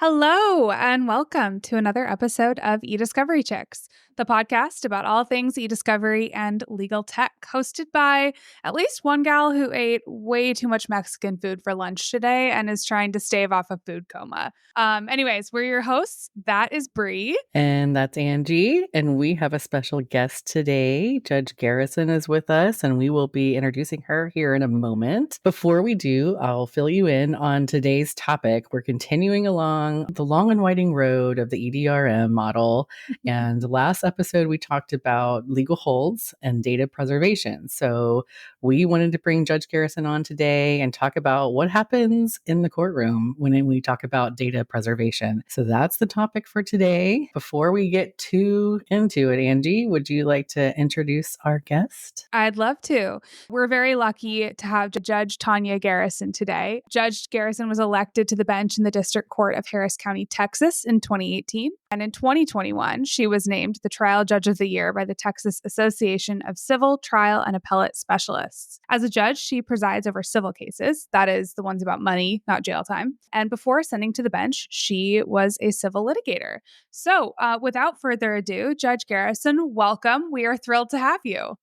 Hello, and welcome to another episode of eDiscovery Chicks, the podcast about all things eDiscovery and legal tech, hosted by at least one gal who ate way too much Mexican food for lunch today and is trying to stave off a food coma. Anyways, we're your hosts. That is Bree. And that's Angie. And we have a special guest today. Judge Garrison is with us, and we will be introducing her here in a moment. Before we do, I'll fill you in on today's topic. We're continuing along the long and winding road of the EDRM model. And last episode, we talked about legal holds and data preservation. So we wanted to bring Judge Garrison on today and talk about what happens in the courtroom when we talk about data preservation. So that's the topic for today. Before we get too into it, Angie, would you like to introduce our guest? I'd love to. We're very lucky to have Judge Tanya Garrison today. Judge Garrison was elected to the bench in the District Court of Harris County, Texas in 2018. And in 2021, she was named the Trial Judge of the Year by the Texas Association of Civil, Trial, and Appellate Specialists. As a judge, she presides over civil cases, that is, the ones about money, not jail time. And before ascending to the bench, she was a civil litigator. So without further ado, Judge Garrison, welcome. We are thrilled to have you.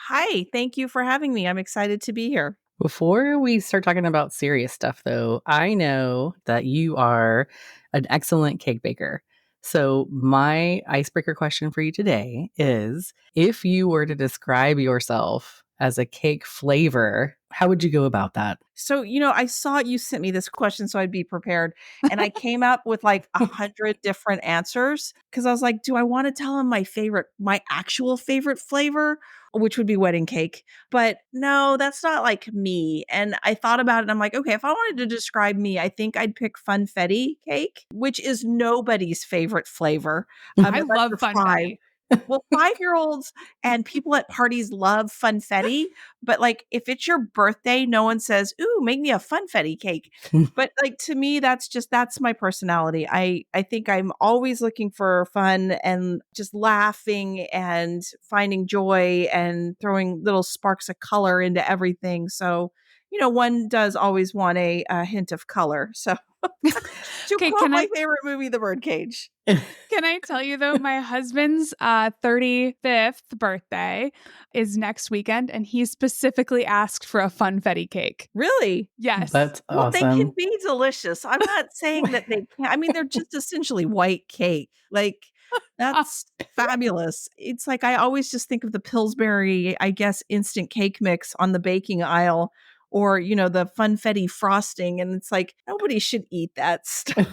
Hi, thank you for having me. I'm excited to be here. Before we start talking about serious stuff, though, I know that you are an excellent cake baker. So my icebreaker question for you today is, if you were to describe yourself as a cake flavor, how would you go about that? So, I saw you sent me this question so I'd be prepared. And I came up with like 100 different answers because I was like, do I want to tell him my actual favorite flavor, which would be wedding cake? But no, that's not like me. And I thought about it and I'm like, okay, if I wanted to describe me, I think I'd pick funfetti cake, which is nobody's favorite flavor. I love funfetti. Well, 5-year-olds and people at parties love funfetti, but like if it's your birthday, no one says, "Ooh, make me a funfetti cake." But like to me, that's my personality. I think I'm always looking for fun and just laughing and finding joy and throwing little sparks of color into everything. So, one does always want a hint of color. So to quote my favorite movie, The Birdcage. Can I tell you, though, my husband's 35th birthday is next weekend, and he specifically asked for a funfetti cake. Really? Yes. That's awesome. Well, they can be delicious. I'm not saying that they can't. I mean, they're just essentially white cake. Like, that's fabulous. It's like I always just think of the Pillsbury, I guess, instant cake mix on the baking aisle, or, the funfetti frosting. And it's like, nobody should eat that stuff.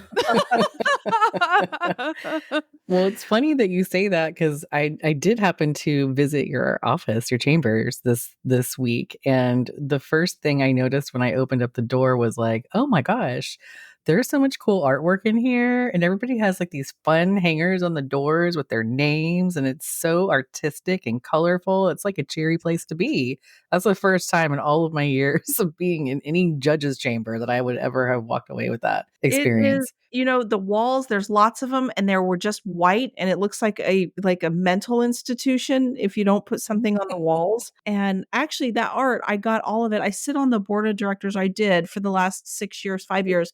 Well, it's funny that you say that because I did happen to visit your office, your chambers this week. And the first thing I noticed when I opened up the door was like, oh my gosh, there's so much cool artwork in here. And everybody has like these fun hangers on the doors with their names. And it's so artistic and colorful. It's like a cheery place to be. That's the first time in all of my years of being in any judge's chamber that I would ever have walked away with that experience. It is, the walls, there's lots of them and they were just white and it looks like a mental institution if you don't put something on the walls. And actually that art, I got all of it. I sit on the board of directors. I did for the last 5 years.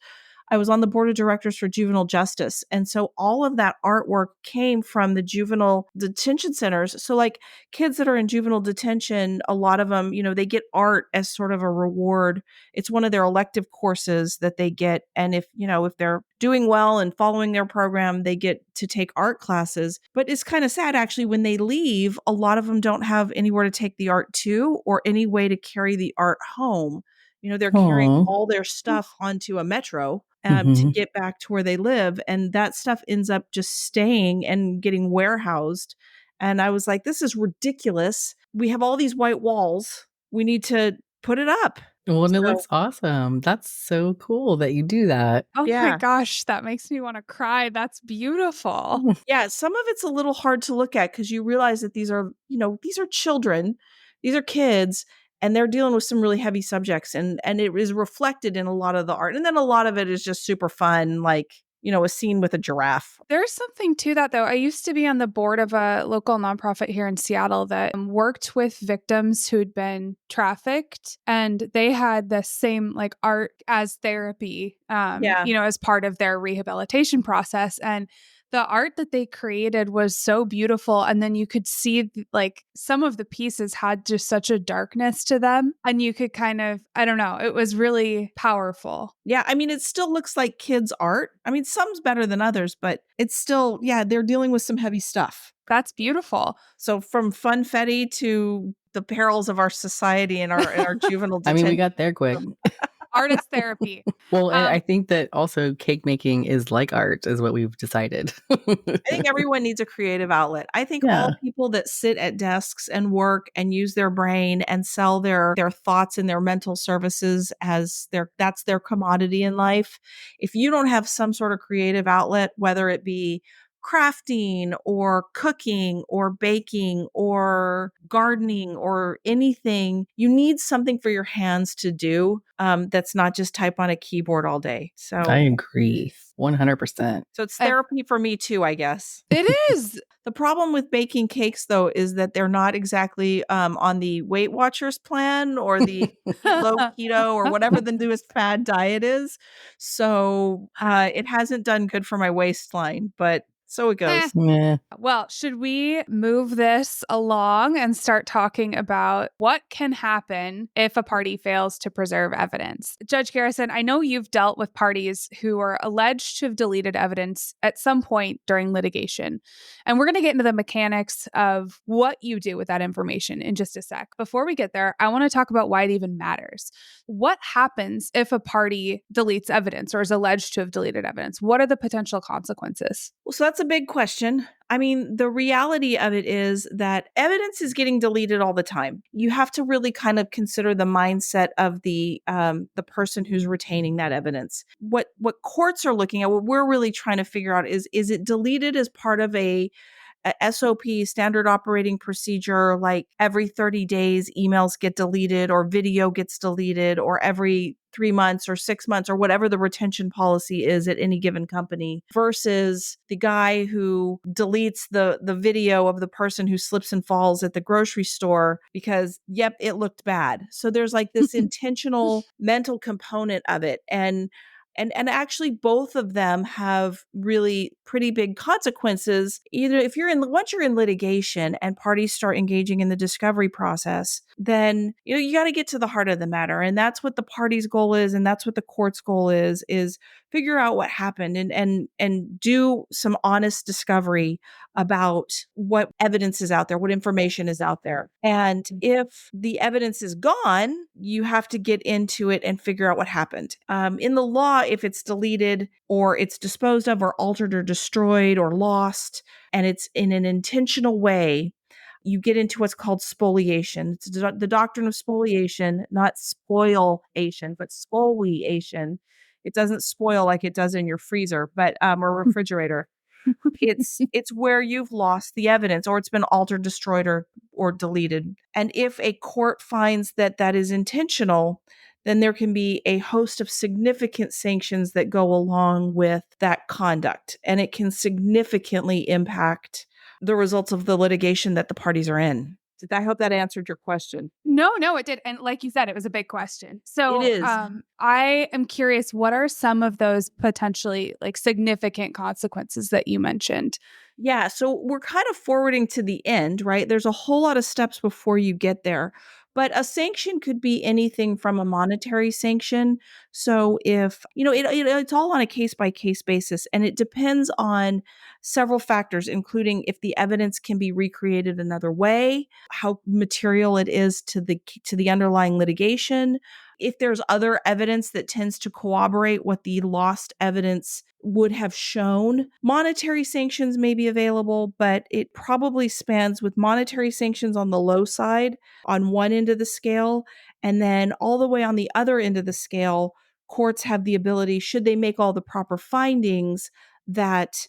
I was on the board of directors for juvenile justice. And so all of that artwork came from the juvenile detention centers. So like kids that are in juvenile detention, a lot of them, they get art as sort of a reward. It's one of their elective courses that they get. And if they're doing well and following their program, they get to take art classes. But it's kind of sad actually when they leave, a lot of them don't have anywhere to take the art to or any way to carry the art home. They're carrying all their stuff onto a metro to get back to where they live. And that stuff ends up just staying and getting warehoused. And I was like, this is ridiculous. We have all these white walls. We need to put it up. Well, and it looks awesome. That's so cool that you do that. Oh my gosh, that makes me want to cry. That's beautiful. Yeah, some of it's a little hard to look at because you realize that these are children. These are kids. And they're dealing with some really heavy subjects and it is reflected in a lot of the art. And then a lot of it is just super fun, like, a scene with a giraffe. There's something to that, though. I used to be on the board of a local nonprofit here in Seattle that worked with victims who'd been trafficked, and they had the same like art as therapy, Yeah. as part of their rehabilitation process. And the art that they created was so beautiful. And then you could see like some of the pieces had just such a darkness to them. And you could kind of, I don't know, it was really powerful. Yeah, I mean, it still looks like kids' art. I mean, some's better than others, but it's still, they're dealing with some heavy stuff. That's beautiful. So from funfetti to the perils of our society and our juvenile I detention. mean, we got there quick. Artist therapy. Well, and I think that also cake making is like art, is what we've decided. I think everyone needs a creative outlet. I think all people that sit at desks and work and use their brain and sell their thoughts and their mental services as that's their commodity in life. If you don't have some sort of creative outlet, whether it be crafting or cooking or baking or gardening or anything, you need something for your hands to do that's not just type on a keyboard all day. So I agree 100%. So it's therapy for me too, I guess. It is. The problem with baking cakes, though, is that they're not exactly on the Weight Watchers plan or the low keto or whatever the newest fad diet is. So it hasn't done good for my waistline, but so it goes. Meh. Well, should we move this along and start talking about what can happen if a party fails to preserve evidence? Judge Garrison, I know you've dealt with parties who are alleged to have deleted evidence at some point during litigation. And we're going to get into the mechanics of what you do with that information in just a sec. Before we get there, I want to talk about why it even matters. What happens if a party deletes evidence or is alleged to have deleted evidence? What are the potential consequences? Well, so that's a big question. I mean, the reality of it is that evidence is getting deleted all the time. You have to really kind of consider the mindset of the person who's retaining that evidence. What courts are looking at, what we're really trying to figure out is it deleted as part of a SOP, standard operating procedure, like every 30 days emails get deleted or video gets deleted, or every 3 months or 6 months or whatever the retention policy is at any given company, versus the guy who deletes the video of the person who slips and falls at the grocery store because, yep, it looked bad. So there's like this intentional mental component of it. And actually both of them have really pretty big consequences. Either once you're in litigation and parties start engaging in the discovery process, then you got to get to the heart of the matter. And that's what the party's goal is, and that's what the court's goal is figure out what happened and do some honest discovery about what evidence is out there, what information is out there. And if the evidence is gone, you have to get into it and figure out what happened. In the law, if it's deleted or it's disposed of or altered or destroyed or lost, and it's in an intentional way, you get into what's called spoliation. It's the doctrine of spoliation, not spoilation, but spoliation. It doesn't spoil like it does in your freezer, but or refrigerator. It's where you've lost the evidence, or it's been altered, destroyed, or deleted. And if a court finds that that is intentional, then there can be a host of significant sanctions that go along with that conduct, and it can significantly impact the results of the litigation that the parties are in. I hope that answered your question. No, it did. And like you said, it was a big question. So It is. I am curious, what are some of those potentially like significant consequences that you mentioned? Yeah, so we're kind of forwarding to the end, right? There's a whole lot of steps before you get there. But a sanction could be anything from a monetary sanction. So if, it's all on a case by case basis, and it depends on several factors, including if the evidence can be recreated another way, how material it is to the underlying litigation, if there's other evidence that tends to corroborate what the lost evidence would have shown. Monetary sanctions may be available, but it probably spans with monetary sanctions on the low side on one end of the scale, and then all the way on the other end of the scale, courts have the ability, should they make all the proper findings, that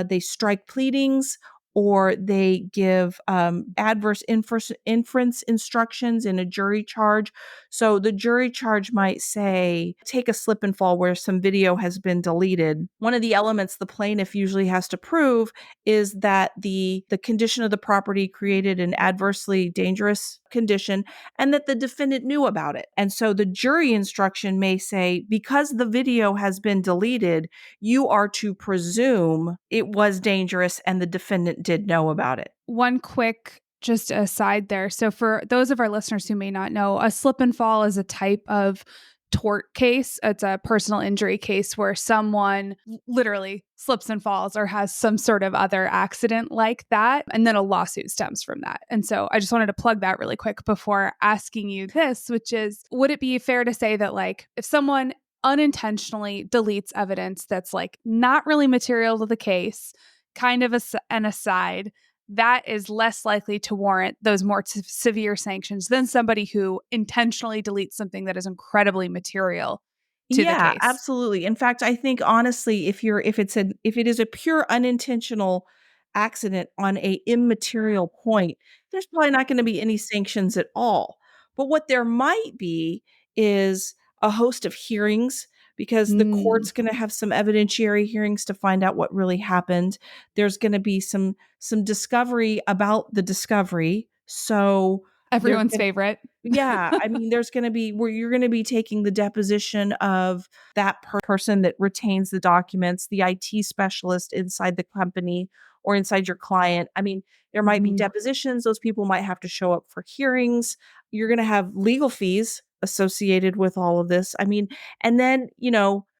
they strike pleadings or they give adverse inference instructions in a jury charge. So the jury charge might say, take a slip and fall where some video has been deleted. One of the elements the plaintiff usually has to prove is that the condition of the property created an adversely dangerous condition and that the defendant knew about it. And so the jury instruction may say, because the video has been deleted, you are to presume it was dangerous and the defendant did know about it. One quick just aside there. So for those of our listeners who may not know, a slip and fall is a type of tort case. It's a personal injury case where someone literally slips and falls or has some sort of other accident like that. And then a lawsuit stems from that. And so I just wanted to plug that really quick before asking you this, which is, would it be fair to say that like if someone unintentionally deletes evidence that's like not really material to the case, kind of an aside, that is less likely to warrant those more severe sanctions than somebody who intentionally deletes something that is incredibly material to the Yeah, case? absolutely. In fact, I think honestly, if it is a pure unintentional accident on a immaterial point, there's probably not going to be any sanctions at all. But what there might be is a host of hearings because the Mm. court's going to have some evidentiary hearings to find out what really happened. There's going to be some discovery about the discovery. So there's Everyone's favorite. yeah, I mean, there's going to be where you're going to be taking the deposition of that person that retains the documents, the IT specialist inside the company or inside your client. I mean, there might be Mhm. depositions. Those people might have to show up for hearings. You're going to have legal fees associated with all of this. I mean, and then,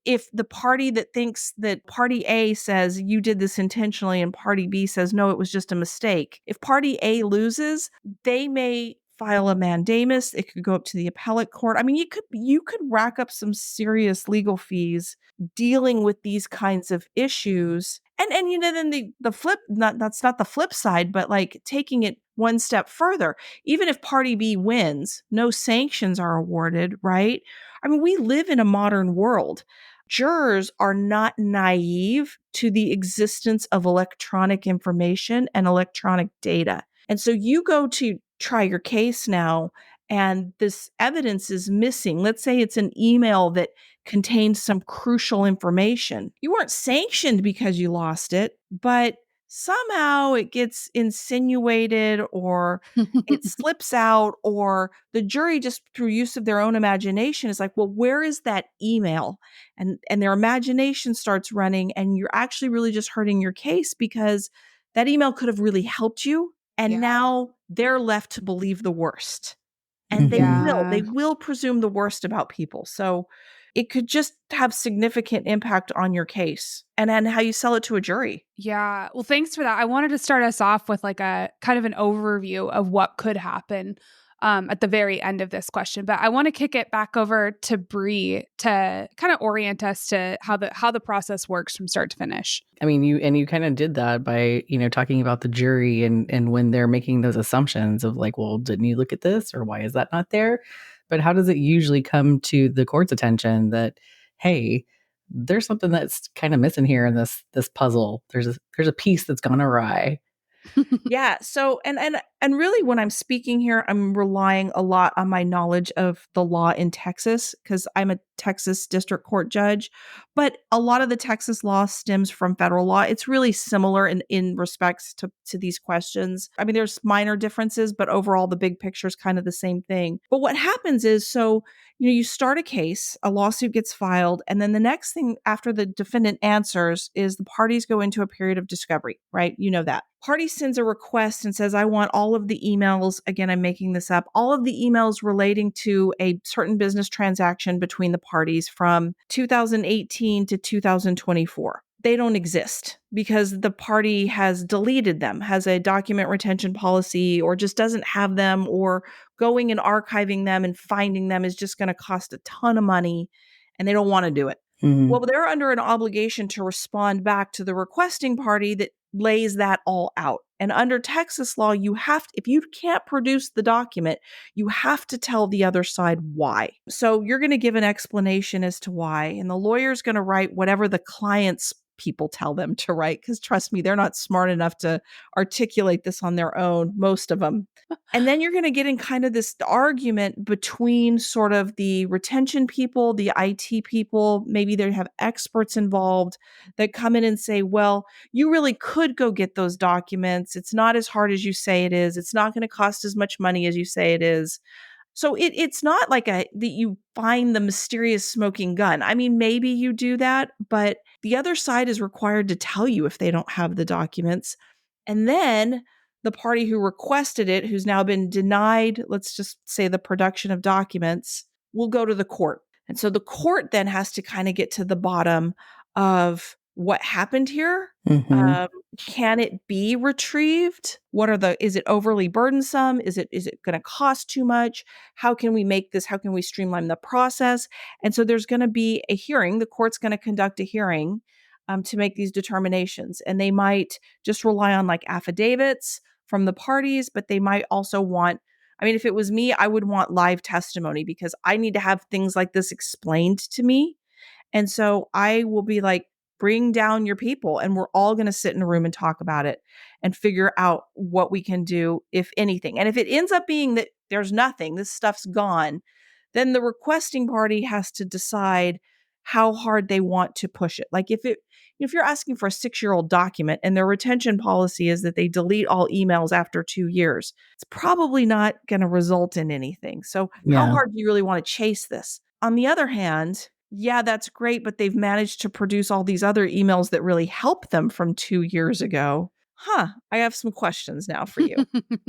if the party that thinks that party A says you did this intentionally and party B says, no, it was just a mistake. If party A loses, they may file a mandamus. It could go up to the appellate court. I mean, you could rack up some serious legal fees dealing with these kinds of issues. And then the flip, that's not the flip side, but like taking it one step further, even if party B wins, no sanctions are awarded, right? I mean, we live in a modern world. Jurors are not naive to the existence of electronic information and electronic data. And so you go to try your case now and this evidence is missing. Let's say it's an email that contains some crucial information. You weren't sanctioned because you lost it, but somehow it gets insinuated or it slips out, or the jury just through use of their own imagination is like, well, where is that email? And their imagination starts running and you're actually really just hurting your case because that email could have really helped you. And Yeah. now they're left to believe the worst. And Mhm. they will presume the worst about people. So it could just have significant impact on your case and how you sell it to a jury. Yeah. Well, thanks for that. I wanted to start us off with like a kind of an overview of what could happen at the very end of this question. But I want to kick it back over to Bree to kind of orient us to how the process works from start to finish. I mean, you kind of did that by, talking about the jury and when they're making those assumptions of like, well, didn't you look at this or why is that not there? But how does it usually come to the court's attention that, hey, there's something that's kind of missing here in this puzzle. There's a piece that's gone awry. Yeah. So and really when I'm speaking here, I'm relying a lot on my knowledge of the law in Texas because I'm a Texas district court judge. But a lot of the Texas law stems from federal law. It's really similar in respects to these questions. I mean, there's minor differences, but overall the big picture is kind of the same thing. But what happens is you start a case, a lawsuit gets filed, and then the next thing after the defendant answers is the parties go into a period of discovery, right? You know that. Party sends a request and says, I want all of the emails. Again, I'm making this up. All of the emails relating to a certain business transaction between the parties from 2018 to 2024. They don't exist because the party has deleted them, has a document retention policy, or just doesn't have them, or going and archiving them and finding them is just going to cost a ton of money and they don't want to do it. Mhm. Well, they're under an obligation to respond back to the requesting party that lays that all out. And under Texas law, if you can't produce the document, you have to tell the other side why. So you're going to give an explanation as to why, and the lawyer's going to write whatever the client's people tell them to write, because trust me, they're not smart enough to articulate this on their own, most of them. And then you're going to get in kind of this argument between sort of the retention people, the IT people, maybe they have experts involved that come in and say, well, you really could go get those documents. It's not as hard as you say it is. It's not going to cost as much money as you say it is. So it's not like that you find the mysterious smoking gun. I mean, maybe you do that, but the other side is required to tell you if they don't have the documents. And then the party who requested it, who's now been denied, let's just say the production of documents, will go to the court. And so the court then has to kind of get to the bottom of what happened here. Mhm. Can it be retrieved? Is it overly burdensome? Is it going to cost too much? How can we make this? How can we streamline the process? And so there's going to be a hearing. The court's going to conduct a hearing to make these determinations. And they might just rely on like affidavits from the parties, but they might also want, I mean, if it was me, I would want live testimony, because I need to have things like this explained to me. And so I will be like, bring down your people, and we're all going to sit in a room and talk about it and figure out what we can do, if anything. And if it ends up being that there's nothing, this stuff's gone, then the requesting party has to decide how hard they want to push it. Like if you're asking for a 6-year-old document and their retention policy is that they delete all emails after 2 years, it's probably not going to result in anything. So how Yeah. hard do you really want to chase this? On the other hand, yeah, that's great, but they've managed to produce all these other emails that really help them from 2 years ago. I have some questions now for you.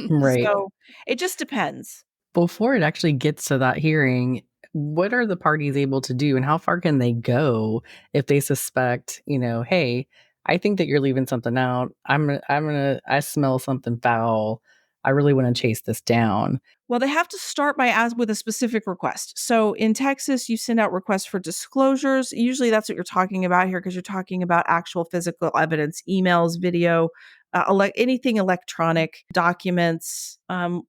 Right. So it just depends. Before it actually gets to that hearing, what are the parties able to do, and how far can they go if they suspect, hey, I think that you're leaving something out. I smell something foul. I really want to chase this down. Well, they have to start with a specific request. So in Texas, you send out requests for disclosures. Usually that's what you're talking about here, because you're talking about actual physical evidence, emails, video, anything electronic, documents,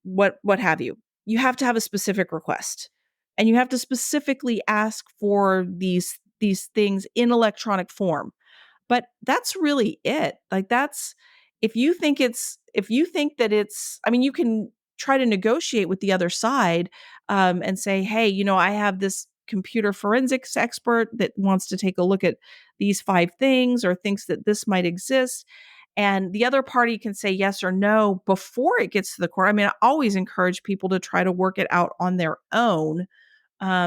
what have you. You have to have a specific request, and you have to specifically ask for these things in electronic form. But that's really it. Like if you think that it's, I mean, you can try to negotiate with the other side and say, hey, I have this computer forensics expert that wants to take a look at these 5 things, or thinks that this might exist. And the other party can say yes or no before it gets to the court. I mean, I always encourage people to try to work it out on their own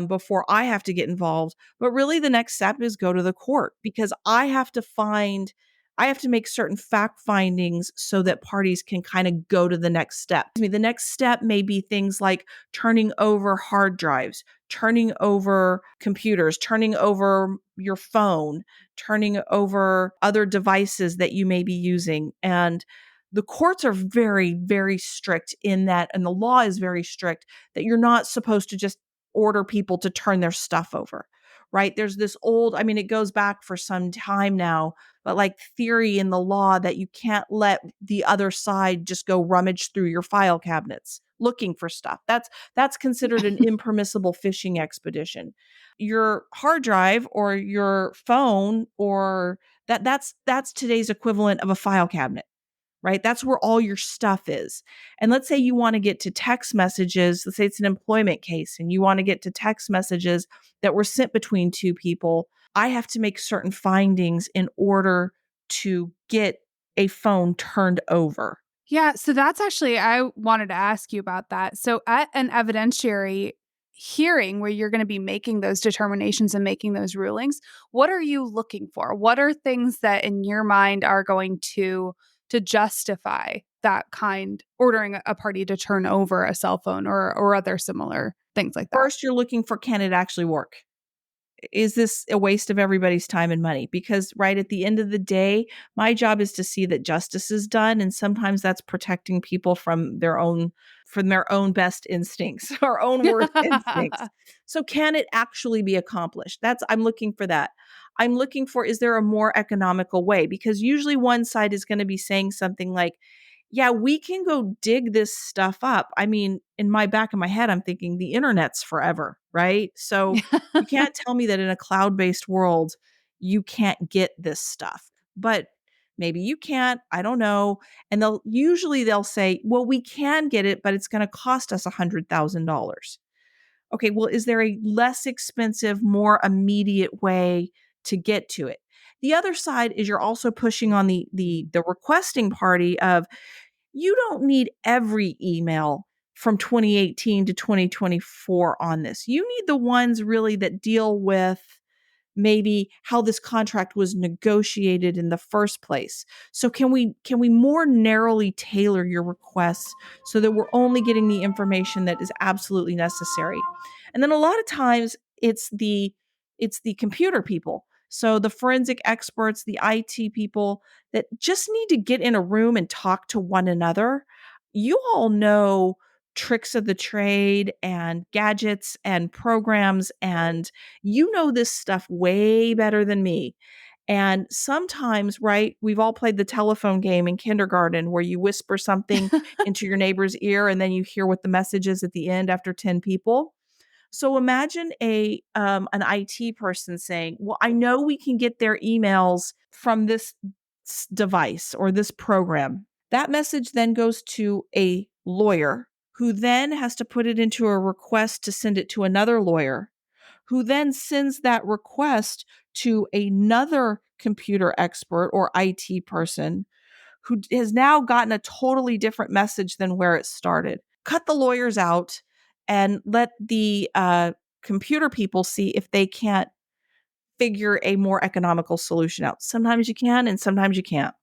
before I have to get involved. But really, the next step is go to the court, because I have to make certain fact findings so that parties can kind of go to the next step. I mean, the next step may be things like turning over hard drives, turning over computers, turning over your phone, turning over other devices that you may be using. And the courts are very, very strict in that, and the law is very strict that you're not supposed to just order people to turn their stuff over, right? There's this it goes back for some time now, but like theory in the law that you can't let the other side just go rummage through your file cabinets looking for stuff. That's considered an impermissible fishing expedition. Your hard drive or your phone, or that's today's equivalent of a file cabinet, right? That's where all your stuff is. And let's say you want to get to text messages. Let's say it's an employment case and you want to get to text messages that were sent between 2 people. I have to make certain findings in order to get a phone turned over. Yeah, so that's actually, I wanted to ask you about that. So at an evidentiary hearing where you're going to be making those determinations and making those rulings, what are you looking for? What are things that in your mind are going to justify that ordering a party to turn over a cell phone or other similar things like that? First, you're looking for, can it actually work? Is this a waste of everybody's time and money? Because right at the end of the day, my job is to see that justice is done. And sometimes that's protecting people from their own best instincts, our own worst instincts. So can it actually be accomplished? I'm looking for that. I'm looking for, is there a more economical way? Because usually one side is going to be saying something like, yeah, we can go dig this stuff up. I mean, in my back of my head, I'm thinking the internet's forever, right? So you can't tell me that in a cloud-based world, you can't get this stuff. But maybe you can't, I don't know. And they'll say, well, we can get it, but it's going to cost us $100,000. Okay, well, is there a less expensive, more immediate way to get to it? The other side is you're also pushing on the requesting party of, you don't need every email from 2018 to 2024 on this. You need the ones really that deal with maybe how this contract was negotiated in the first place. So can we more narrowly tailor your requests so that we're only getting the information that is absolutely necessary? And then a lot of times it's the computer people. So the forensic experts, the IT people that just need to get in a room and talk to one another. You all know tricks of the trade and gadgets and programs, and you know this stuff way better than me. And sometimes, right, we've all played the telephone game in kindergarten where you whisper something into your neighbor's ear and then you hear what the message is at the end after 10 people. So imagine an IT person saying, "Well, I know we can get their emails from this device or this program." That message then goes to a lawyer who then has to put it into a request to send it to another lawyer who then sends that request to another computer expert or IT person who has now gotten a totally different message than where it started. Cut the lawyers out and let the computer people see if they can't figure a more economical solution out. Sometimes you can, and sometimes you can't.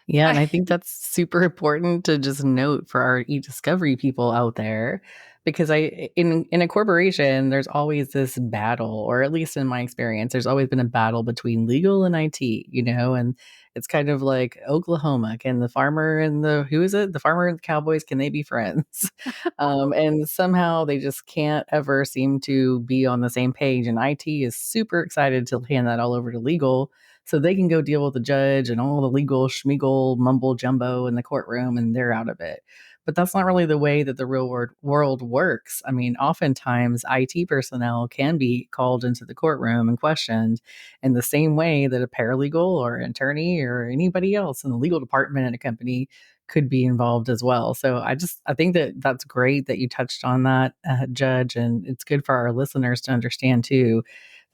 Yeah, and I think that's super important to just note for our eDiscovery people out there, because in a corporation, there's always this battle, or at least in my experience, there's always been a battle between legal and IT, and it's kind of like Oklahoma. Can the farmer and who is it? The farmer and the cowboys, can they be friends? And somehow they just can't ever seem to be on the same page. And IT is super excited to hand that all over to legal so they can go deal with the judge and all the legal schmiegel mumble jumbo in the courtroom, and they're out of it. But that's not really the way that the real world works. I mean, oftentimes IT personnel can be called into the courtroom and questioned in the same way that a paralegal or an attorney or anybody else in the legal department at a company could be involved as well. So I think that that's great that you touched on that, Judge, and it's good for our listeners to understand too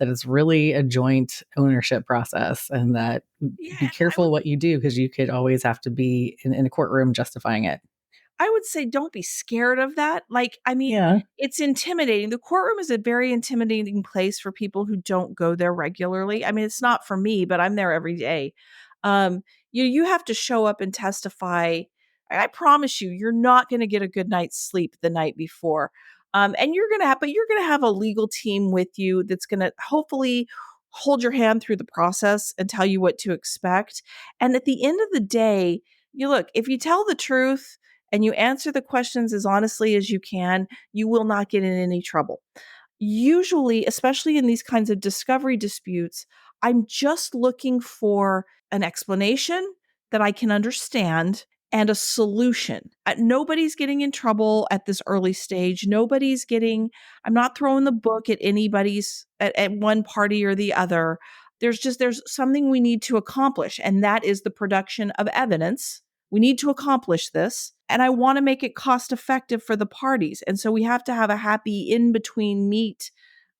that it's really a joint ownership process, and that Yeah, be careful what you do, because you could always have to be in a courtroom justifying it. I would say don't be scared of that. Like, I mean, Yeah. it's intimidating. The courtroom is a very intimidating place for people who don't go there regularly. I mean, it's not for me, but I'm there every day. You have to show up and testify. I promise you, you're not going to get a good night's sleep the night before. And you're going to have a legal team with you that's going to hopefully hold your hand through the process and tell you what to expect. And at the end of the day, if you tell the truth and you answer the questions as honestly as you can, you will not get in any trouble. Usually, especially in these kinds of discovery disputes, I'm just looking for an explanation that I can understand and a solution. Nobody's getting in trouble at this early stage. I'm not throwing the book at at one party or the other. There's something we need to accomplish, and that is the production of evidence. We need to accomplish this, and I want to make it cost effective for the parties. And so we have to have a happy in between meet,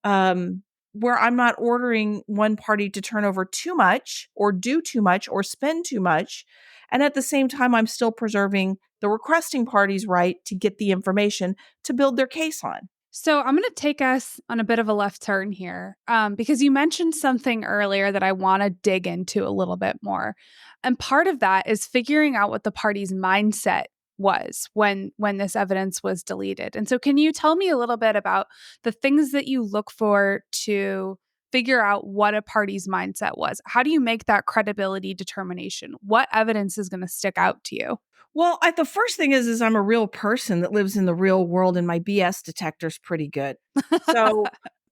where I'm not ordering one party to turn over too much or do too much or spend too much. And at the same time, I'm still preserving the requesting party's right to get the information to build their case on. So I'm going to take us on a bit of a left turn here, because you mentioned something earlier that I want to dig into a little bit more. And part of that is figuring out what the party's mindset was when this evidence was deleted. And so can you tell me a little bit about the things that you look for to figure out what a party's mindset was? How do you make that credibility determination? What evidence is going to stick out to you? Well, the first thing is I'm a real person that lives in the real world, and my BS detector's pretty good. So,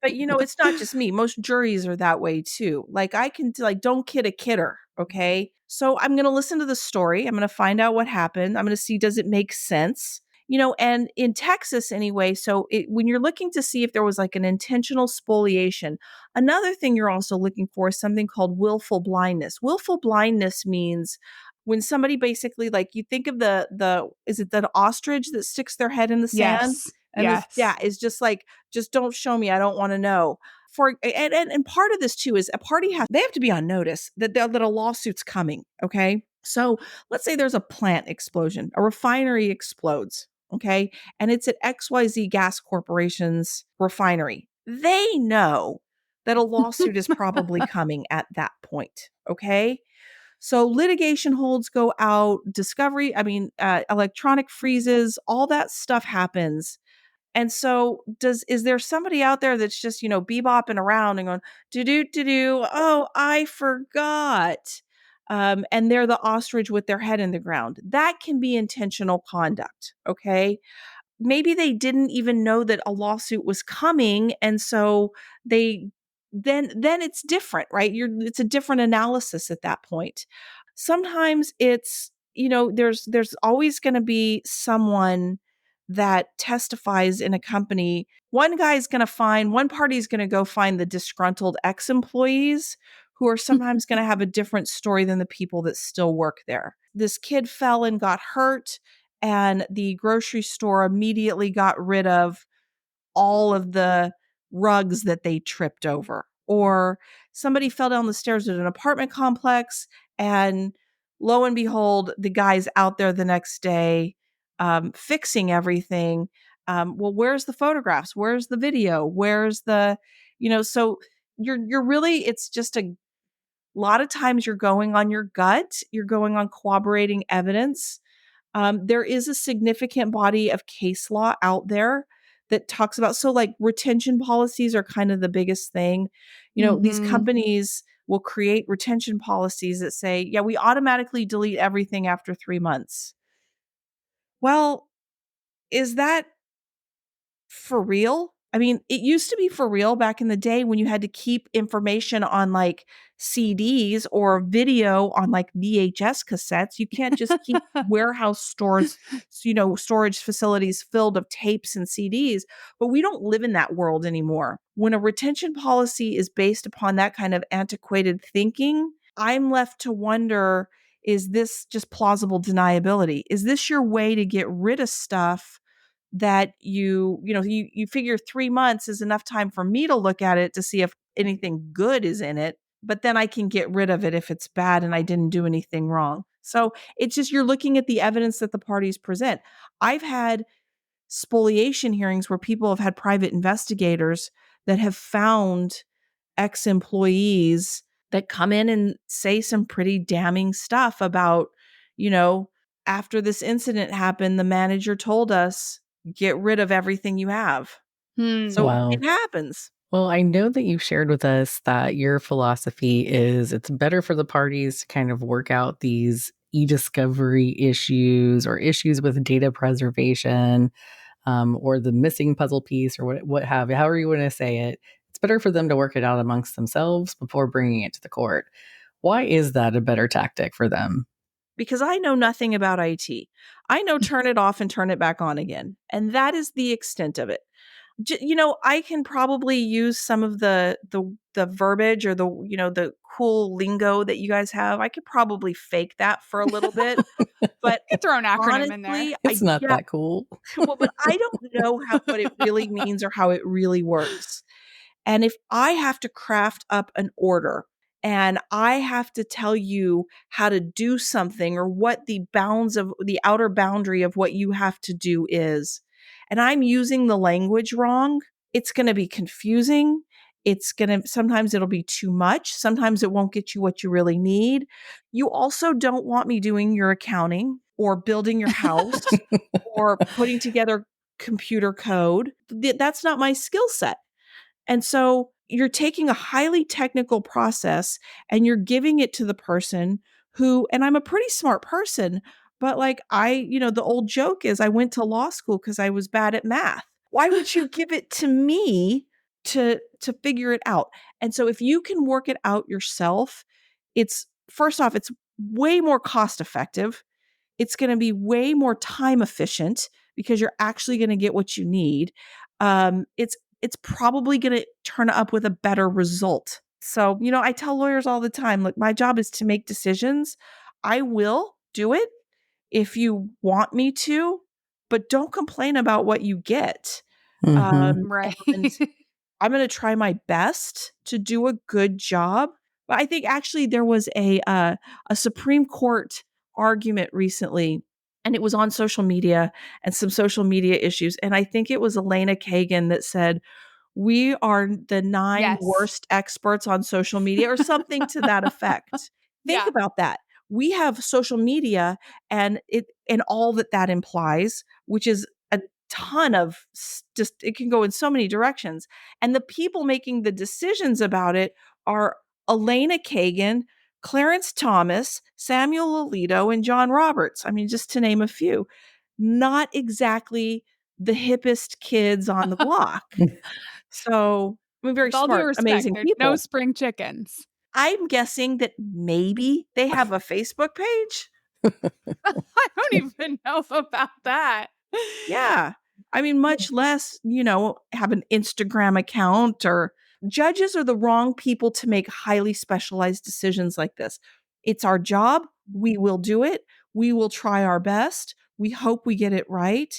but it's not just me. Most juries are that way too. Like don't kid a kidder. Okay. So I'm going to listen to the story. I'm going to find out what happened. I'm going to see, does it make sense? And in Texas anyway, so when you're looking to see if there was like an intentional spoliation, another thing you're also looking for is something called willful blindness. Willful blindness means when somebody basically, like, you think of is it the ostrich that sticks their head in the sand? Yes. And Yes. is just like, just don't show me. I don't want to know. And part of this too is they have to be on notice that a lawsuit's coming. Okay. So let's say there's a plant explosion, a refinery explodes. Okay. And it's at XYZ Gas Corporation's refinery. They know that a lawsuit is probably coming at that point. Okay. So litigation holds go out, electronic freezes, all that stuff happens. And so is there somebody out there that's just, bebopping around and going, do, oh, I forgot. And they're the ostrich with their head in the ground. That can be intentional conduct. Okay. Maybe they didn't even know that a lawsuit was coming. And so then it's different, right? It's a different analysis at that point. Sometimes it's, there's always going to be someone that testifies in a company. One party's going to go find the disgruntled ex-employees who are sometimes going to have a different story than the people that still work there. This kid fell and got hurt, and the grocery store immediately got rid of all of the rugs that they tripped over. Or somebody fell down the stairs at an apartment complex, and lo and behold, the guy's out there the next day fixing everything. Well, where's the photographs? Where's the video? Where's so you're really, it's just a lot of times you're going on your gut, you're going on corroborating evidence. There is a significant body of case law out there that talks about, so like retention policies are kind of the biggest thing. These companies will create retention policies that say, yeah, we automatically delete everything after 3 months. Well, is that for real? I mean, it used to be for real back in the day when you had to keep information on like CDs or video on like VHS cassettes. You can't just keep warehouse stores, storage facilities filled of tapes and CDs. But we don't live in that world anymore. When a retention policy is based upon that kind of antiquated thinking, I'm left to wonder, is this just plausible deniability? Is this your way to get rid of stuff that you figure 3 months is enough time for me to look at it to see if anything good is in it, but then I can get rid of it if it's bad and I didn't do anything wrong. So it's just, you're looking at the evidence that the parties present. I've had spoliation hearings where people have had private investigators that have found ex-employees that come in and say some pretty damning stuff about, after this incident happened, the manager told us, get rid of everything you have. So Wow. it happens. Well, I know that you've shared with us that your philosophy is it's better for the parties to kind of work out these eDiscovery issues or issues with data preservation, or the missing puzzle piece, or what have you, however you want to say it. It's better for them to work it out amongst themselves before bringing it to the court. Why is that a better tactic for them? Because I know nothing about IT. I know turn it off and turn it back on again. And that is the extent of it. I can probably use some of the verbiage or the cool lingo that you guys have. I could probably fake that for a little bit, but Throw an acronym in there. honestly, It's not that cool. well, but I don't know what it really means or how it really works. And if I have to craft up an order and I have to tell you how to do something or what the outer boundary of what you have to do is, and I'm using the language wrong, it's going to be confusing. Sometimes it'll be too much. Sometimes it won't get you what you really need. You also don't want me doing your accounting or building your house or putting together computer code. That's not my skill set. And so you're taking a highly technical process and you're giving it to the person who, and I'm a pretty smart person, but like the old joke is I went to law school because I was bad at math. Why would you give it to me to figure it out? And so if you can work it out yourself, it's first off, it's way more cost effective. It's going to be way more time efficient because you're actually going to get what you need, it's probably going to turn up with a better result. So, I tell lawyers all the time, look, my job is to make decisions. I will do it if you want me to, but don't complain about what you get. Mm-hmm. Right. And I'm going to try my best to do a good job. But I think actually there was a Supreme Court argument recently, and it was on social media and some social media issues. And I think it was Elena Kagan that said, we are the 9 Yes. worst experts on social media, or something to that effect. Think Yeah. about that. We have social media and all that implies, which is a ton of just, it can go in so many directions. And the people making the decisions about it are Elena Kagan, Clarence Thomas, Samuel Alito, and John Roberts. I mean, just to name a few. Not exactly the hippest kids on the block. So, I mean, very With all due smart, respect, amazing there's no people. spring chickens. I'm guessing that maybe they have a Facebook page. I don't even know about that. Yeah. I mean, much less, have an Instagram account. Or judges are the wrong people to make highly specialized decisions like this. It's our job. We will do it. We will try our best. We hope we get it right.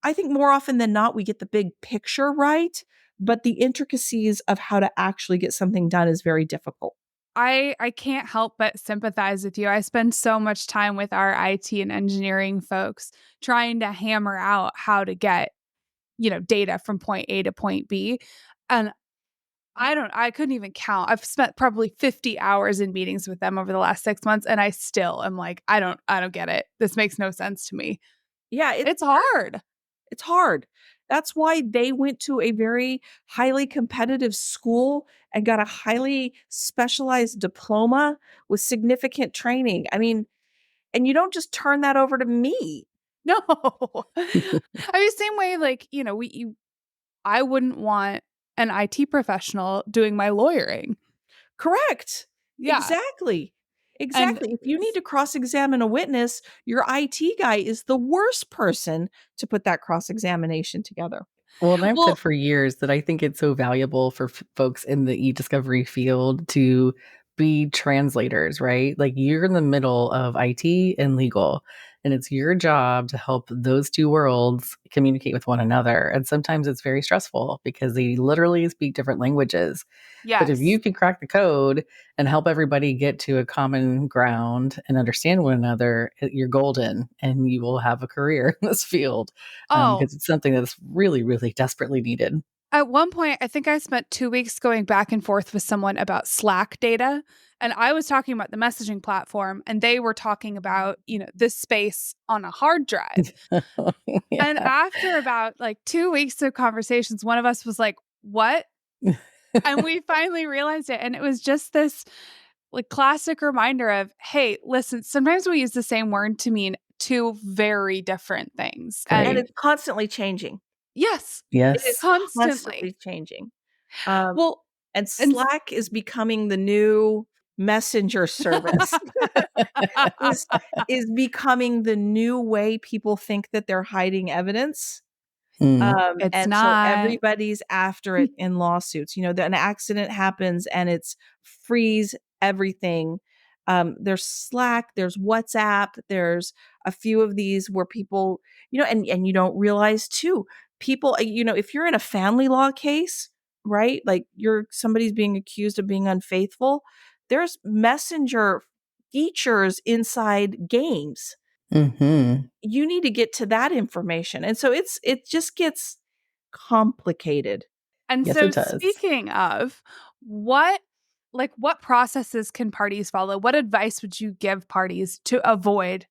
I think more often than not, we get the big picture right, but the intricacies of how to actually get something done is very difficult. I can't help but sympathize with you. I spend so much time with our IT and engineering folks trying to hammer out how to get, data from point A to point B. And I couldn't even count. I've spent probably 50 hours in meetings with them over the last 6 months, and I still am like, I don't get it. This makes no sense to me. Yeah, It's hard. it's hard. That's why they went to a very highly competitive school and got a highly specialized diploma with significant training. I mean, and you don't just turn that over to me. No. I mean, same way, like, I wouldn't want an IT professional doing my lawyering. Correct. Yeah. Exactly. And Exactly. If you need to cross-examine a witness, your IT guy is the worst person to put that cross-examination together. Well, and I've said well, for years that I think it's so valuable for folks in the eDiscovery field to be translators, right? Like you're in the middle of IT and legal, and it's your job to help those two worlds communicate with one another. And sometimes it's very stressful because they literally speak different languages. But if yes. you can crack the code and help everybody get to a common ground and understand one another, you're golden and you will have a career in this field Oh, because it's something that's really, really desperately needed. at one point, I think I spent 2 weeks going back and forth with someone about Slack data. And I was talking about the messaging platform, and they were talking about, this space on a hard drive. And Yeah. after about like 2 weeks of conversations, one of us was like, what? And we finally realized it. And it was just this like classic reminder of, hey, listen, sometimes we use the same word to mean two very different things. And And Right. it's constantly changing. yes, It is Yes. constantly. constantly changing. Um, Well, and and Slack is becoming the new messenger service. is is becoming the new way people think that they're hiding evidence. Mm. it's And so not. everybody's after it in lawsuits. An accident happens and it's freeze everything. There's Slack, there's WhatsApp, there's a few of these where people, and you don't realize too, people, if you're in a family law case, right? Like somebody's being accused of being unfaithful, there's messenger features inside games. Hmm. You need to get to that information. And so it just gets complicated. And Yes, it so does. speaking of what processes can parties follow? What advice would you give parties to avoid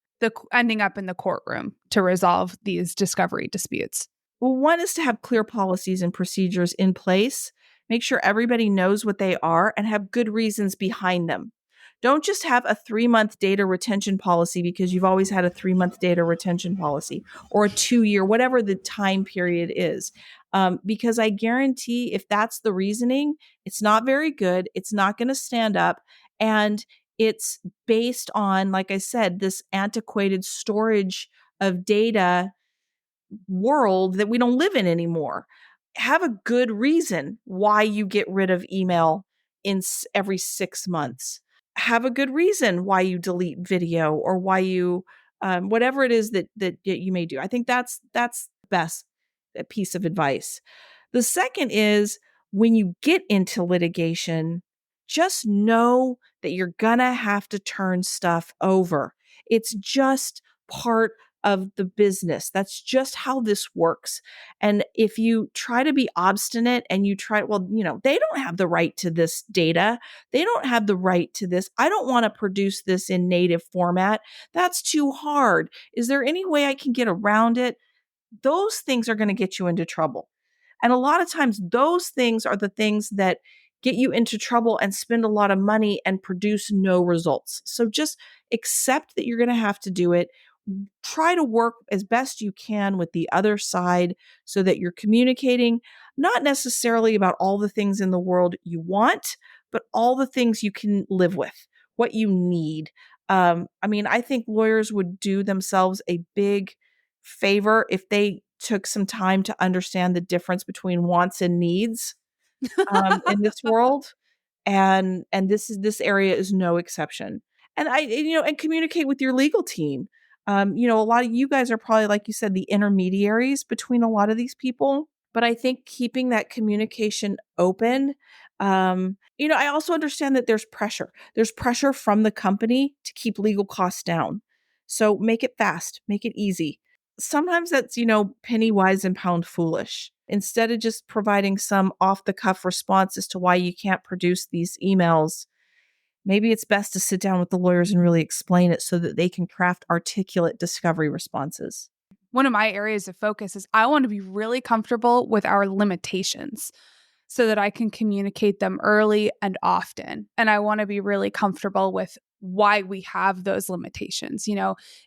ending up in the courtroom to resolve these discovery disputes? Well, one is to have clear policies and procedures in place. Make sure everybody knows what they are and have good reasons behind them. Don't just have a 3-month data retention policy because you've always had a 3-month data retention policy, or a 2-year, whatever the time period is. Because I guarantee if that's the reasoning, it's not very good. It's not going to stand up. And it's based on, like I said, this antiquated storage of data world that we don't live in anymore. Have a good reason why you get rid of email every 6 months. Have a good reason why you delete video or why you whatever it is that you may do. I think that's best piece of advice. The second is when you get into litigation, just know that you're gonna have to turn stuff over. It's just part of the business. That's just how this works. And if you try to be obstinate and you try, well, they don't have the right to this data. They don't have the right to this. I don't want to produce this in native format. That's too hard. Is there any way I can get around it? Those things are going to get you into trouble. And a lot of times those things are the things that get you into trouble and spend a lot of money and produce no results. So just accept that you're going to have to do it. Try to work as best you can with the other side so that you're communicating, not necessarily about all the things in the world you want, but all the things you can live with, what you need. I think lawyers would do themselves a big favor if they took some time to understand the difference between wants and needs in this world. And this area is no exception. And and communicate with your legal team. A lot of you guys are probably, like you said, the intermediaries between a lot of these people. But I think keeping that communication open, I also understand that there's pressure. There's pressure from the company to keep legal costs down. So make it fast, make it easy. Sometimes that's, penny wise and pound foolish. Instead of just providing some off the cuff response as to why you can't produce these emails, maybe it's best to sit down with the lawyers and really explain it so that they can craft articulate discovery responses. One of my areas of focus is I want to be really comfortable with our limitations so that I can communicate them early and often. And I want to be really comfortable with why we have those limitations.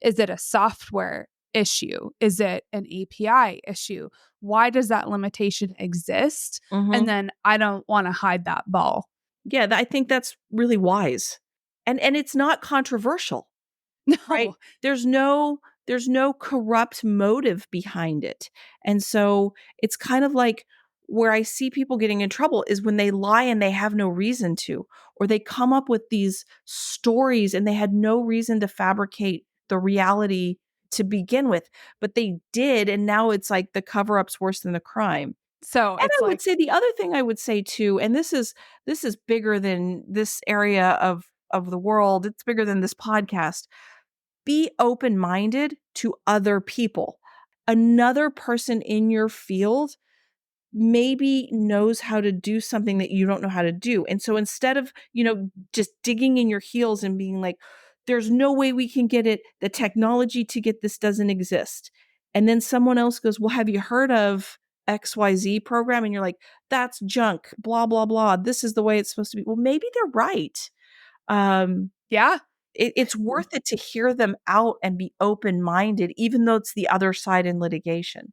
Is it a software issue? Is it an API issue? Why does that limitation exist? Mm-hmm. And then I don't want to hide that ball. Yeah, I think that's really wise. And it's not controversial. No. Right? There's no corrupt motive behind it. And so it's kind of like where I see people getting in trouble is when they lie and they have no reason to, or they come up with these stories and they had no reason to fabricate the reality to begin with, but they did. And now it's like the cover up's worse than the crime. So And I would say the other thing I would say too, and this is bigger than this area of the world. It's bigger than this podcast. Be open-minded to other people. Another person in your field maybe knows how to do something that you don't know how to do. And so instead of, just digging in your heels and being like, there's no way we can get it, the technology to get this doesn't exist. And then someone else goes, well, have you heard of XYZ program? And you're like, that's junk, blah, blah, blah. This is the way it's supposed to be. Well, maybe they're right. Yeah. It's worth it to hear them out and be open-minded, even though it's the other side in litigation.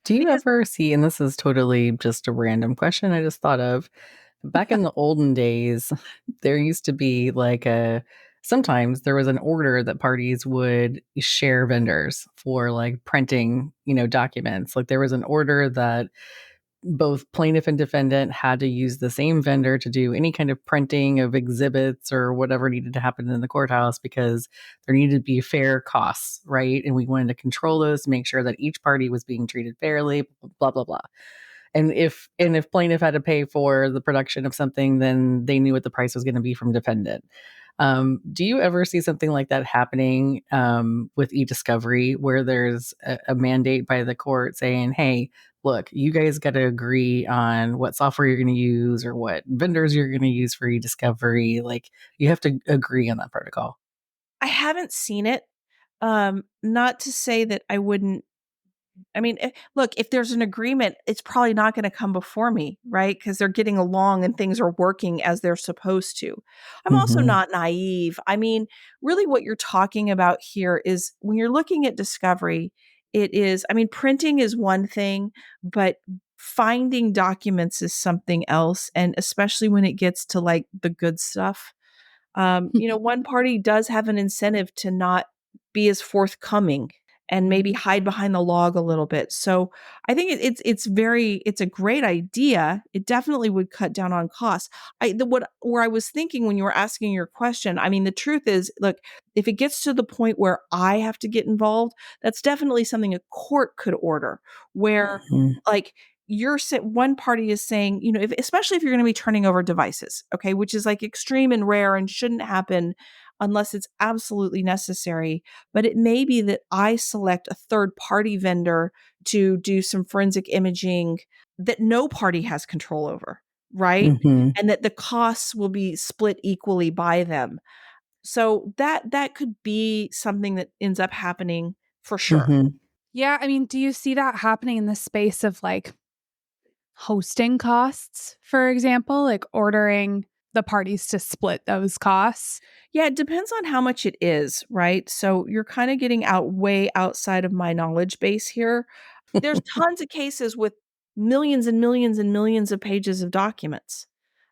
Do you ever see, and this is totally just a random question I just thought of, back in the olden days, there used to be sometimes there was an order that parties would share vendors for printing, documents. Like there was an order that both plaintiff and defendant had to use the same vendor to do any kind of printing of exhibits or whatever needed to happen in the courthouse because there needed to be fair costs, right? And we wanted to control those to make sure that each party was being treated fairly, blah, blah, blah. And if plaintiff had to pay for the production of something, then they knew what the price was going to be from defendant. Do you ever see something like that happening with eDiscovery where there's a mandate by the court saying, hey, look, you guys got to agree on what software you're going to use or what vendors you're going to use for eDiscovery. Like you have to agree on that protocol. I haven't seen it. Not to say that I wouldn't. Look, if there's an agreement, it's probably not going to come before me, right? Because they're getting along and things are working as they're supposed to. I'm also not naive. Really what you're talking about here is when you're looking at discovery, it is, printing is one thing, but finding documents is something else. And especially when it gets to like the good stuff, one party does have an incentive to not be as forthcoming. and maybe hide behind the log a little bit. So I think it's a great idea. It definitely would cut down on costs. Where I was thinking when you were asking your question, I mean, the truth is, look, if it gets to the point where I have to get involved, that's definitely something a court could order, where Mhm. like one party is saying, especially if you're going to be turning over devices, okay, which is like extreme and rare and shouldn't happen unless it's absolutely necessary. But it may be that I select a third party vendor to do some forensic imaging that no party has control over, right? Mhm. And that the costs will be split equally by them. So that could be something that ends up happening for sure. Mhm. Yeah, I mean, do you see that happening in the space of like hosting costs, for example, like ordering the parties to split those costs? Yeah, it depends on how much it is, right? So you're kind of getting way outside of my knowledge base here. There's tons of cases with millions and millions and millions of pages of documents.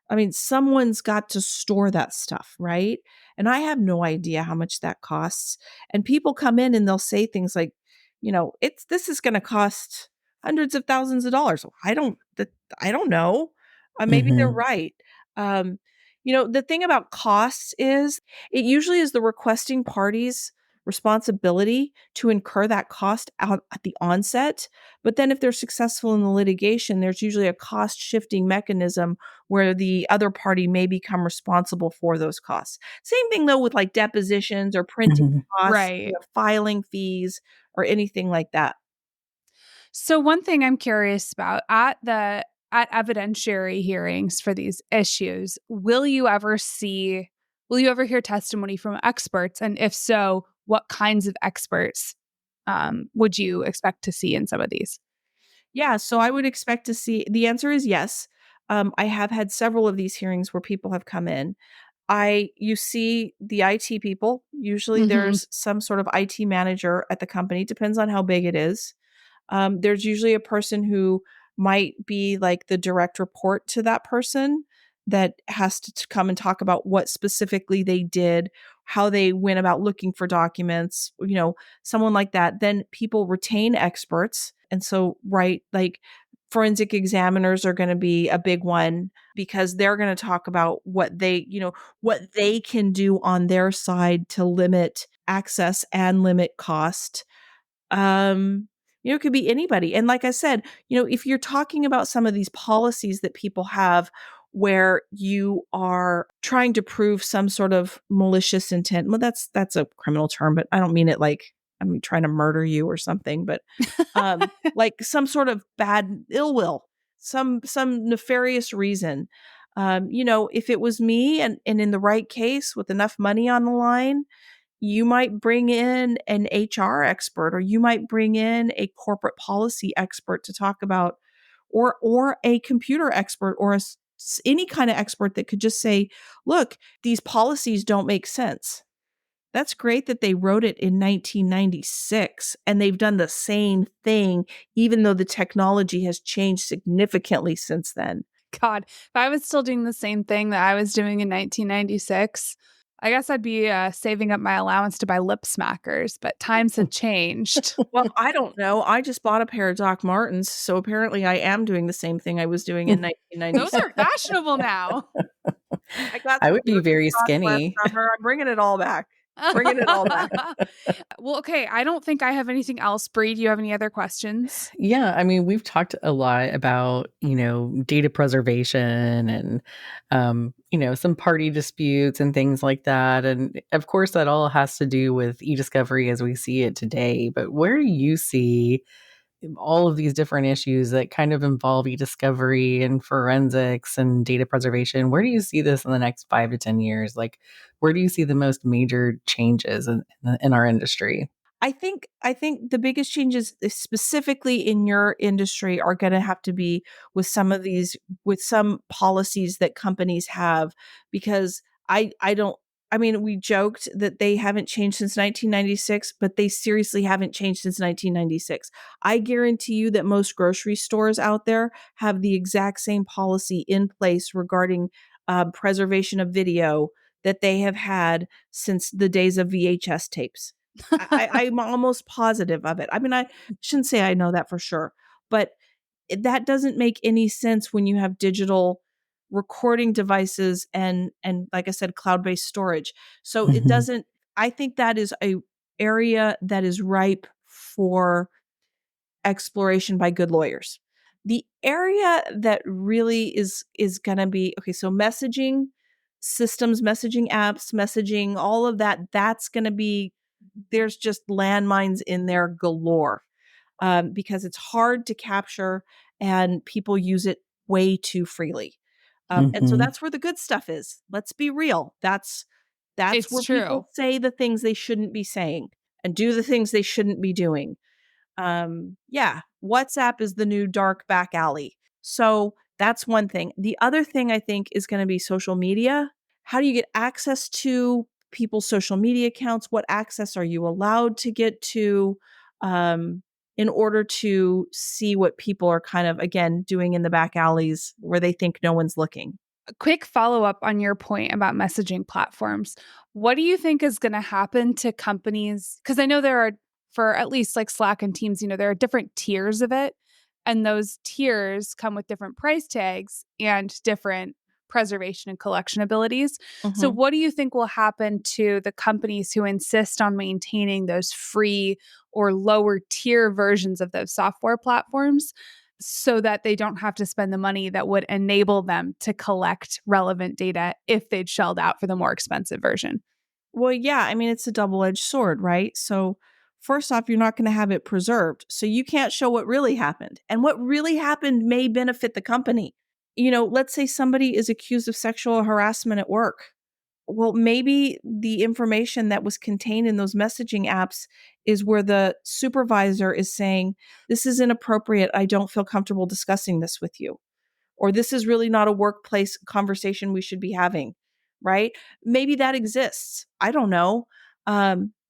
I mean, someone's got to store that stuff, right? And I have no idea how much that costs. And people come in and they'll say things like, this is going to cost hundreds of thousands of dollars. I don't know. Maybe they're Mhm. right. Um, the thing about costs is it usually is the requesting party's responsibility to incur that cost out at the onset. But then if they're successful in the litigation, there's usually a cost shifting mechanism where the other party may become responsible for those costs. Same thing though with like depositions or printing Mhm. costs, Right. filing fees or anything like that. So one thing I'm curious about at evidentiary hearings for these issues, will you ever hear testimony from experts? And if so, what kinds of experts would you expect to see in some of these? Yeah, so I would expect to see the answer is yes. I have had several of these hearings where people have come in. You see the IT people. Usually Hmm. there's some sort of IT manager at the company, depends on how big it is. There's usually a person who might be like the direct report to that person that has to come and talk about what specifically they did, how they went about looking for documents, someone like that. Then people retain experts. And so, right, like forensic examiners are going to be a big one because they're going to talk about what they can do on their side to limit access and limit cost. um it could be anybody. And like I said, if you're talking about some of these policies that people have where you are trying to prove some sort of malicious intent, well, that's a criminal term, but I don't mean it like I'm trying to murder you or something, but like some sort of bad ill will, some nefarious reason. If it was me and in the right case with enough money on the line, you might bring in an HR expert, or you might bring in a corporate policy expert to talk about, or a computer expert, or any kind of expert that could just say, look, these policies don't make sense. That's great that they wrote it in 1996 and they've done the same thing, even though the technology has changed significantly since then. God, if I was still doing the same thing that I was doing in 1996, I guess I'd be saving up my allowance to buy lip smackers, but times have changed. Well, I don't know. I just bought a pair of Doc Martens, so apparently I am doing the same thing I was doing in Those 1996. are fashionable now. I got I some would be very Birkenstocks last skinny. summer. I'm bringing it all back. Bringing it all back. Well, okay. I don't think I have anything else. Bree, do you have any other questions? Yeah, I mean, we've talked a lot about, data preservation and, some party disputes and things like that. And of course, that all has to do with eDiscovery as we see it today. But where do you see all of these different issues that kind of involve eDiscovery and forensics and data preservation? Where do you see this in the next 5 to 10 years? Like, where do you see the most major changes in our industry? I think the biggest changes specifically in your industry are going to have to be with some policies that companies have, because I don't I mean, we joked that they haven't changed since 1996, but they seriously haven't changed since 1996. I guarantee you that most grocery stores out there have the exact same policy in place regarding preservation of video that they have had since the days of VHS tapes. I'm almost positive of it. I mean, I shouldn't say I know that for sure, but that doesn't make any sense when you have digital recording devices and like I said, cloud-based storage. So it Mhm. doesn't. I think that is a area that is ripe for exploration by good lawyers. The area that really is going to be okay, so messaging systems, messaging apps, messaging, all of that, that's going to be, there's just landmines in there galore, because it's hard to capture and people use it way too freely. And so Mhm. that's where the good stuff is. Let's be real. That's It's where true. people say the things they shouldn't be saying and do the things they shouldn't be doing. Yeah, WhatsApp is the new dark back alley. So that's one thing. The other thing I think is going to be social media. How do you get access to people's social media accounts? What access are you allowed to get to, um, in order to see what people are kind of, again, doing in the back alleys where they think no one's looking? A quick follow up on your point about messaging platforms. What do you think is going to happen to companies? Because I know there are, for at least like Slack and Teams, there are different tiers of it. And those tiers come with different price tags and different preservation and collection abilities. So, Mhm. what do you think will happen to the companies who insist on maintaining those free or lower tier versions of those software platforms, so that they don't have to spend the money that would enable them to collect relevant data if they'd shelled out for the more expensive version? Well, yeah, I mean, it's a double-edged sword, right? So, first off, you're not going to have it preserved. So, you can't show what really happened. And what really happened may benefit the company. Let's say somebody is accused of sexual harassment at work. Well, maybe the information that was contained in those messaging apps is where the supervisor is saying, "This is inappropriate. I don't feel comfortable discussing this with you." Or this is really not a workplace conversation we should be having, right? Maybe that exists. I don't know.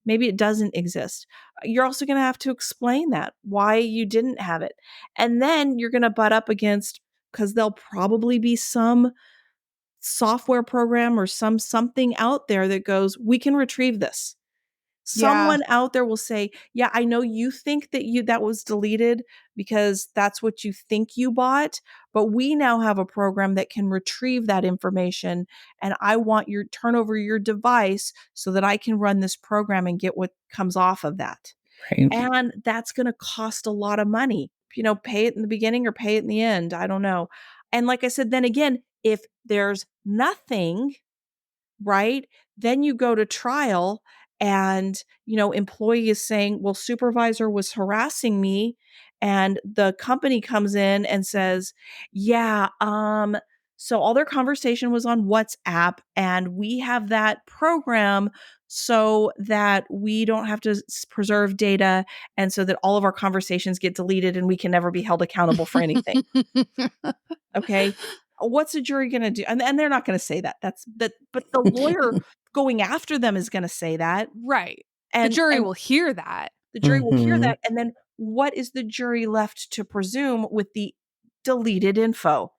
Maybe it doesn't exist. You're also going to have to explain that, why you didn't have it. And then you're going to butt up against, because there'll probably be some software program or something out there that goes, we can retrieve this. Yeah. Someone out there will say, "Yeah, I know you think that was deleted because that's what you think you bought, but we now have a program that can retrieve that information, and I want your turn over your device so that I can run this program and get what comes off of that." Right. And that's going to cost a lot of money. Pay it in the beginning or pay it in the end. I don't know. And like I said, then again, if there's nothing, right? Then you go to trial and, employee is saying, well, supervisor was harassing me. And the company comes in and says, yeah, so all their conversation was on WhatsApp and we have that program so that we don't have to preserve data and so that all of our conversations get deleted and we can never be held accountable for anything. Okay. What's a jury gonna do? And they're not gonna say that. That's that, but the lawyer going after them is gonna say that. Right. The jury And will hear that. the jury will hear Mhm. that. And then what is the jury left to presume with the deleted info?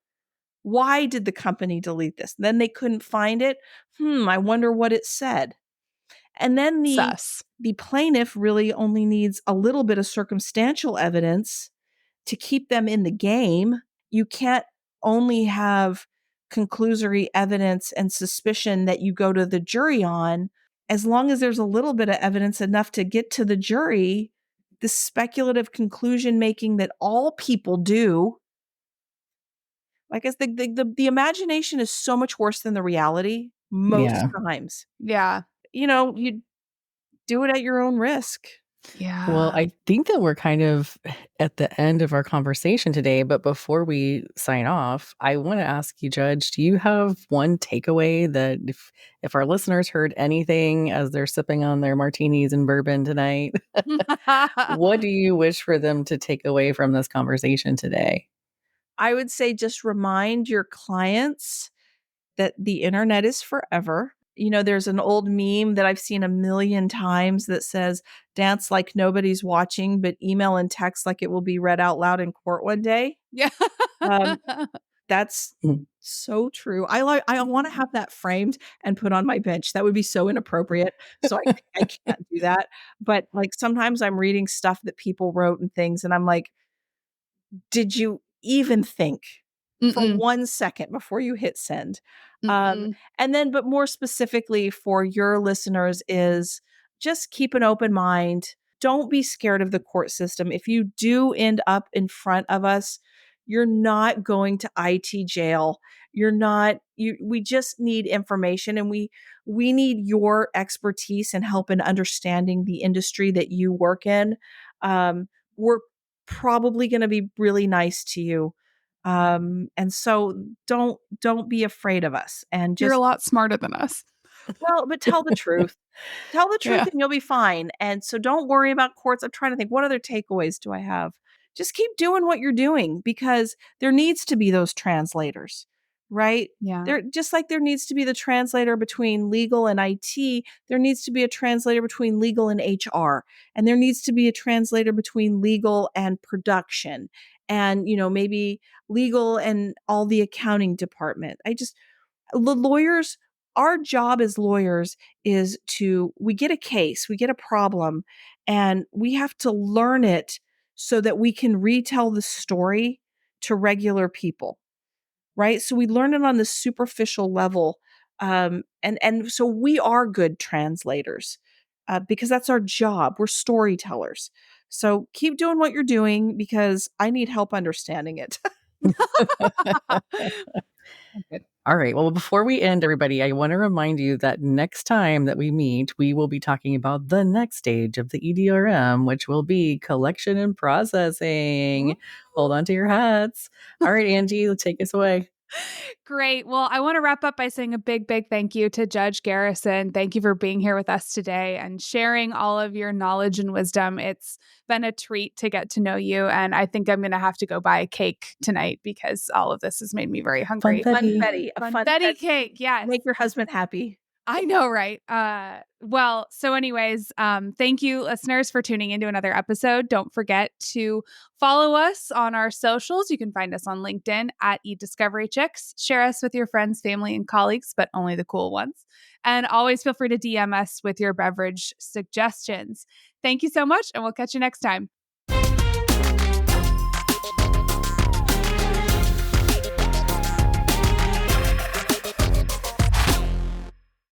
Why did the company delete this? Then they couldn't find it. I wonder what it said. And then Sus. the plaintiff really only needs a little bit of circumstantial evidence to keep them in the game. You can't only have conclusory evidence and suspicion that you go to the jury on. As long as there's a little bit of evidence enough to get to the jury, the speculative conclusion making that all people do, like I said, the imagination is so much worse than the reality most Yeah. times. Yeah. You do it at your own risk. Well, Yeah. I think that we're kind of at the end of our conversation today, but before we sign off, I want to ask you, Judge, do you have one takeaway that if our listeners heard anything as they're sipping on their martinis and bourbon tonight, what do you wish for them to take away from this conversation today? I would say just remind your clients that the internet is forever. There's an old meme that I've seen a million times that says, dance like nobody's watching, but email and text like it will be read out loud in court one day. Yeah. Um, that's Mm. So true. I want to have that framed and put on my bench. That would be so inappropriate. So I can't do that. But like sometimes I'm reading stuff that people wrote and things, and I'm like, did you even think for Mm-mm. 1 second before you hit send? Mm-mm. And then, but more specifically for your listeners is just keep an open mind. Don't be scared of the court system. If you do end up in front of us, you're not going to IT jail. You're not, we just need information, and we need your expertise and help in understanding the industry that you work in. We're probably going to be really nice to you. And so don't be afraid of us, and You're a just, lot smarter than us. well, but tell the truth. Tell the truth Yeah. and you'll be fine. And so don't worry about courts. I'm trying to think, what other takeaways do I have? Just keep doing what you're doing, because there needs to be those translators, right? Yeah. There, just like there needs to be the translator between legal and IT, there needs to be a translator between legal and HR, and there needs to be a translator between legal and production, and maybe legal and all the accounting department. The lawyers, our job as lawyers is we get a case, we get a problem, and we have to learn it so that we can retell the story to regular people, right? So we learn it on the superficial level. And so we are good translators, because that's our job. We're storytellers. So keep doing what you're doing, because I need help understanding it. Good. All right. Well, before we end, everybody, I want to remind you that next time that we meet, we will be talking about the next stage of the EDRM, which will be collection and processing. Hold on to your hats. All right, Angie, take us away. Great. Well, I want to wrap up by saying a big, big thank you to Judge Garrison. Thank you for being here with us today and sharing all of your knowledge and wisdom. It's been a treat to get to know you. And I think I'm going to have to go buy a cake tonight, because all of this has made me very hungry. Funfetti, a Funfetti cake. Yes. Make your husband happy. I know, right? Well, so anyways, thank you, listeners, for tuning into another episode. Don't forget to follow us on our socials. You can find us on LinkedIn at eDiscovery Chicks. Share us with your friends, family, and colleagues, but only the cool ones. And always feel free to DM us with your beverage suggestions. Thank you so much, and we'll catch you next time.